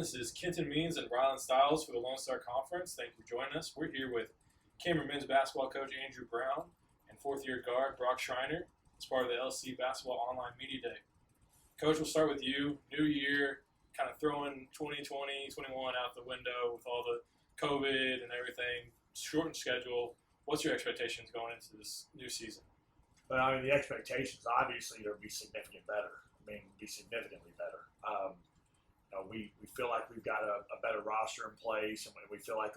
This is Kenton Means and Rylan Stiles for the Lone Star Conference. Thank you for joining us. We're here with Cameron men's basketball coach Andrew Brown and fourth-year guard Brock Schreiner as part of the LSC Basketball Online Media Day. Coach, we'll start with you. New year, kind of throwing 2020, 21 out the window with all the COVID and everything, shortened schedule. What's your expectations going into this new season? But I mean, the expectations obviously are to be significantly better. We feel like we've got a better roster in place, and we feel like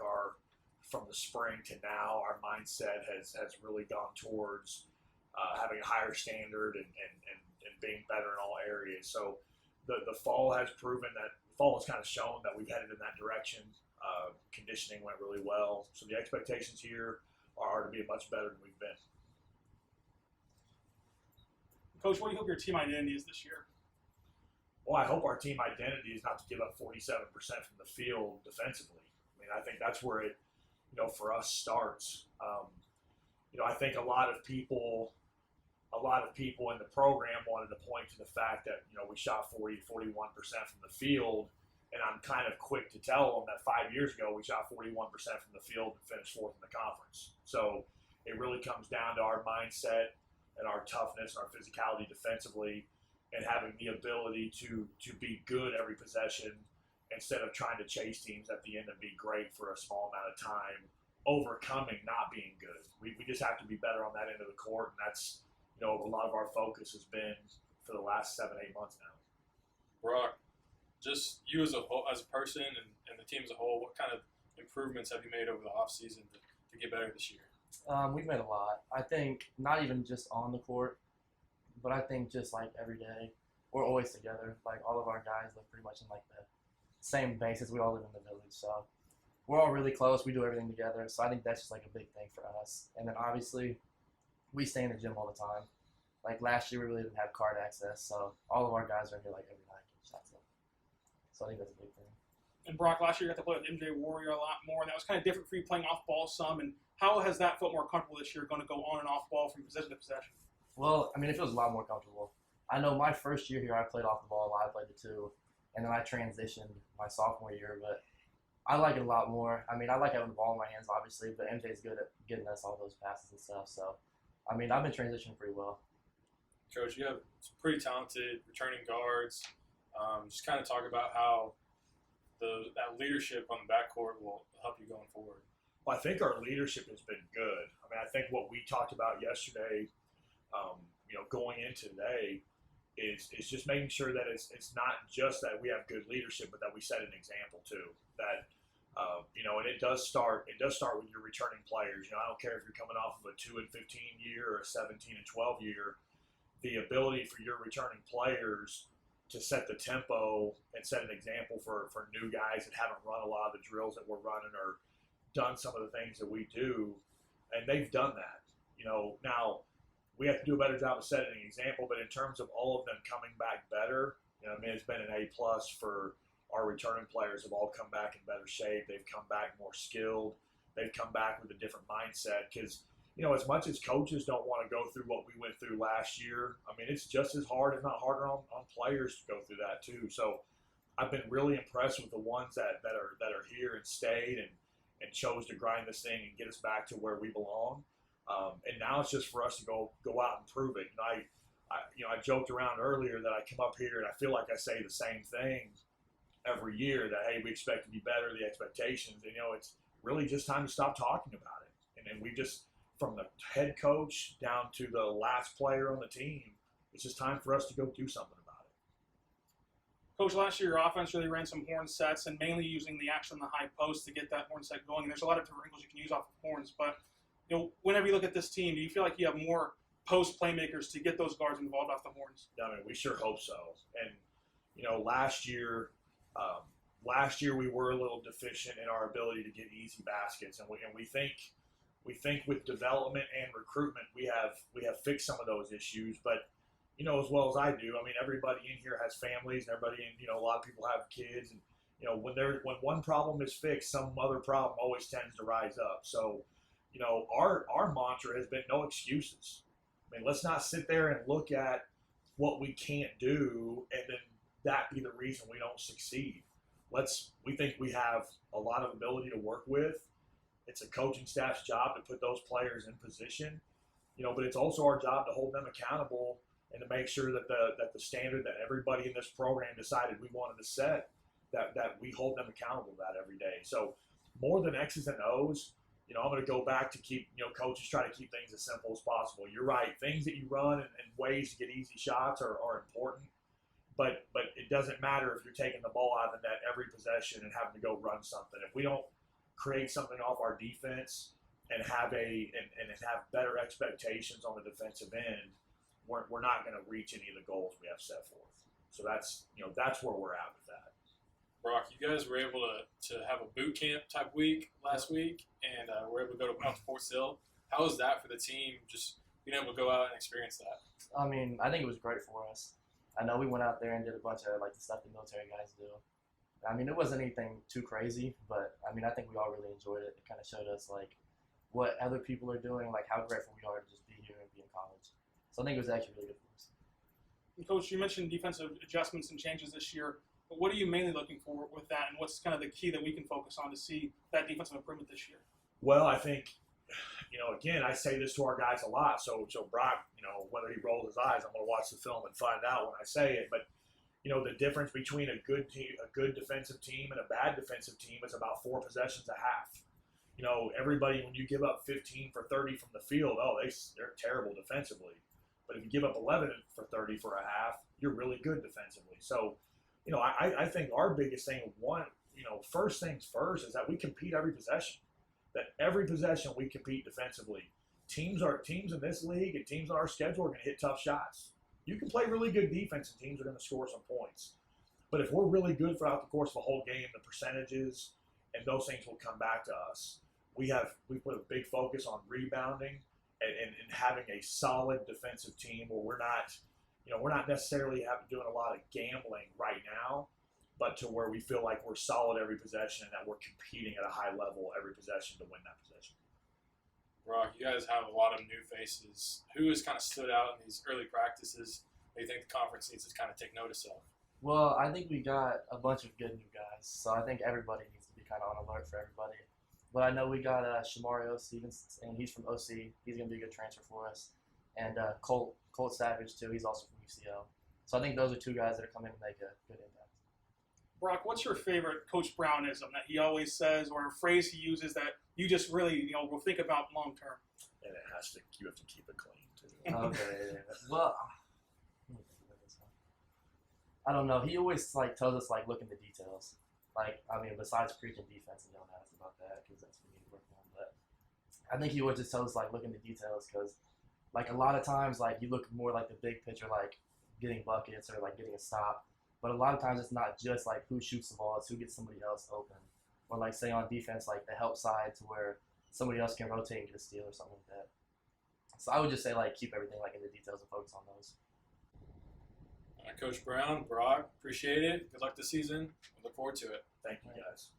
from the spring to now, our mindset has really gone towards having a higher standard and being better in all areas. So the fall has proven that fall has kind of shown that we've headed in that direction. Conditioning went really well, so the expectations here are to be much better than we've been. Coach, what do you hope your team identity is this year? Well, I hope our team identity is not to give up 47% from the field defensively. I mean, I think that's where it, for us starts. I think a lot of people in the program wanted to point to the fact that, we shot 41% from the field, and I'm kind of quick to tell them that 5 years ago we shot 41% from the field and finished fourth in the conference. So it really comes down to our mindset and our toughness and our physicality defensively, and having the ability to be good every possession instead of trying to chase teams at the end and be great for a small amount of time, overcoming not being good. We just have to be better on that end of the court, and that's, a lot of our focus has been for the last 7-8 months now. Brock, just you as a person and the team as a whole, what kind of improvements have you made over the offseason to get better this year? We've made a lot. I think not even just on the court, but I think just like every day, we're always together. Like all of our guys live pretty much in like the same basis. We all live in the village, so we're all really close. We do everything together. So I think that's just like a big thing for us. And then obviously, we stay in the gym all the time. Like last year, we really didn't have card access, so all of our guys are here like every night getting shots up. So I think that's a big thing. And Brock, last year you got to play with MJ Warrior a lot more, and that was kind of different for you playing off ball some. And how has that felt more comfortable this year, going to go on and off ball from possession to possession? Well, I mean, it feels a lot more comfortable. I know my first year here, I played off the ball a lot. I played the two, and then I transitioned my sophomore year. But I like it a lot more. I mean, I like having the ball in my hands, obviously, but MJ's good at getting us all those passes and stuff. So, I mean, I've been transitioning pretty well. Coach, you have some pretty talented returning guards. Just kind of talk about how that leadership on the backcourt will help you going forward. Well, I think our leadership has been good. I mean, I think what we talked about yesterday, going into today, is just making sure that it's not just that we have good leadership, but that we set an example too. That and it does start with your returning players. I don't care if you're coming off of a 2 and 15 year or a 17 and 12 year. The ability for your returning players to set the tempo and set an example for new guys that haven't run a lot of the drills that we're running or done some of the things that we do, and they've done that. Now we have to do a better job of setting an example, but in terms of all of them coming back better, it's been an A+ for our returning players. Have all come back in better shape. They've come back more skilled. They've come back with a different mindset because, as much as coaches don't want to go through what we went through last year, I mean, it's just as hard, if not harder, on players to go through that too. So I've been really impressed with the ones that are here and stayed and chose to grind this thing and get us back to where we belong. And now it's just for us to go out and prove it. I joked around earlier that I come up here and I feel like I say the same thing every year, that, hey, we expect to be better, the expectations. And, it's really just time to stop talking about it. And then we just, from the head coach down to the last player on the team, it's just time for us to go do something about it. Coach, last year your offense really ran some horn sets and mainly using the action on the high post to get that horn set going. And there's a lot of different wrinkles you can use off of horns. But, whenever you look at this team, do you feel like you have more post playmakers to get those guards involved off the horns? I mean, we sure hope so. And, last year we were a little deficient in our ability to get easy baskets. And we think with development and recruitment, we have fixed some of those issues. But, as well as I do, I mean, everybody in here has families, and everybody in, a lot of people have kids. And, when one problem is fixed, some other problem always tends to rise up. So, our mantra has been no excuses. I mean, let's not sit there and look at what we can't do and then that be the reason we don't succeed. we think we have a lot of ability to work with. It's a coaching staff's job to put those players in position, but it's also our job to hold them accountable and to make sure that the standard that everybody in this program decided we wanted to set, that we hold them accountable to that every day. So more than X's and O's, I'm going to go back to keep, coaches try to keep things as simple as possible. You're right. Things that you run and ways to get easy shots are important, but it doesn't matter if you're taking the ball out of the net every possession and having to go run something. If we don't create something off our defense and have better expectations on the defensive end, we're not going to reach any of the goals we have set forth. So that's where we're at with that. Brock, you guys were able to have a boot camp type week last week, and were able to go to Fort Sill. How was that for the team, just being able to go out and experience that? I mean, I think it was great for us. I know we went out there and did a bunch of the stuff the military guys do. I mean, it wasn't anything too crazy, but I mean, I think we all really enjoyed it. It kind of showed us what other people are doing, how grateful we are to just be here and be in college. So I think it was actually really good for us. And Coach, you mentioned defensive adjustments and changes this year. But what are you mainly looking for with that, and what's kind of the key that we can focus on to see that defensive improvement this year? Well, I think, again, I say this to our guys a lot. So Brock, whether he rolls his eyes, I'm going to watch the film and find out when I say it. But, the difference between a good defensive team and a bad defensive team is about 4 possessions a half. Everybody, when you give up 15 for 30 from the field, they're terrible defensively. But if you give up 11 for 30 for a half, you're really good defensively. So, I think our biggest thing, first things first, is that we compete every possession. That every possession we compete defensively. Teams in this league and teams on our schedule are going to hit tough shots. You can play really good defense and teams are going to score some points. But if we're really good throughout the course of a whole game, the percentages and those things will come back to us. We put a big focus on rebounding and having a solid defensive team where we're not necessarily doing a lot of gambling right now, but to where we feel like we're solid every possession and that we're competing at a high level every possession to win that possession. Brock, you guys have a lot of new faces. Who has kind of stood out in these early practices that you think the conference needs to kind of take notice of? Well, I think we got a bunch of good new guys, so I think everybody needs to be kind of on alert for everybody. But I know we got Shamario Stevens, and he's from OC. He's going to be a good transfer for us. And Colt Savage, too. He's also from UCL. So I think those are 2 guys that are coming to make a good impact. Brock, what's your favorite Coach Brownism that he always says, or a phrase he uses that you just really, will think about long term? And you have to keep it clean, too. Okay. Well, I don't know. He always tells us look in the details. Besides preaching defense, and don't ask about that because that's what we need to work on. But I think he always just tells us look in the details because a lot of times you look more the big picture, getting buckets or getting a stop. But a lot of times it's not just who shoots the ball, it's who gets somebody else open. Or say on defense, the help side to where somebody else can rotate and get a steal or something like that. So I would just say keep everything in the details and focus on those. Coach Brown, Brock, appreciate it. Good luck this season. We look forward to it. Thank you, guys.